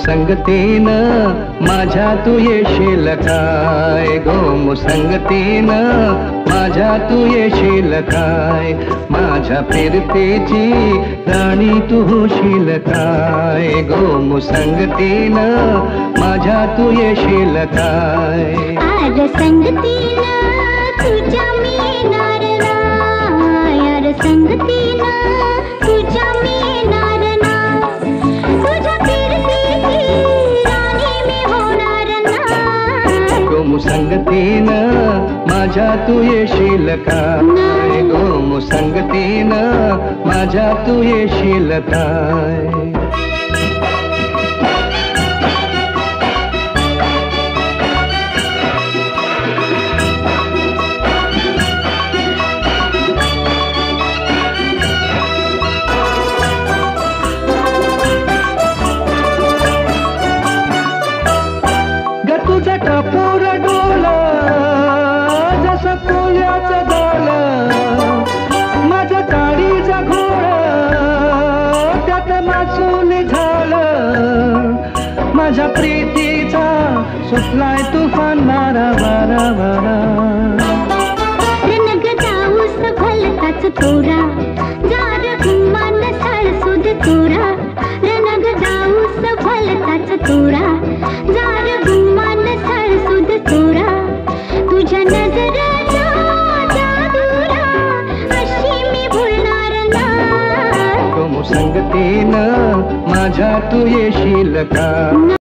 मुसंगतीनं माझ्या तू येशील काय, गो मुसंगतीनं माझ्या तू येशील काय, माझ्या फिरतेची राणी तू होशील काय, गो मुसंगतीनं माझ्या तू येशील काय. आर संगतीनं तुझ्या मी येणार नाय, आर संगतीनं तुझ्या मी येणार नाय, तुझ्या फिरतेची राणी मी होणार नाय. गो मुसंगतीनं माझ्या तू येशील काय, गो मुसंगतीनं माझ्या तू येशील काय. तुझा कापूर डोला जसं कोल्याचं डोलं, माझं काळीचा घोडा त्यात मासून झालं, माझ्या प्रीतीचा सुटलाय तुफान मारा वारा वारा. रणग जाऊस भलताच तोरा, जार गुमान सळसुद तोरा, रणग जाऊस भलताच तोरा, जार गुमान सळसुद तोरा, तुझ्या नजरेचा जादूरा अशी मी भुलणार नाय. गो मुसंगतीनं माझ्या तू येशील का.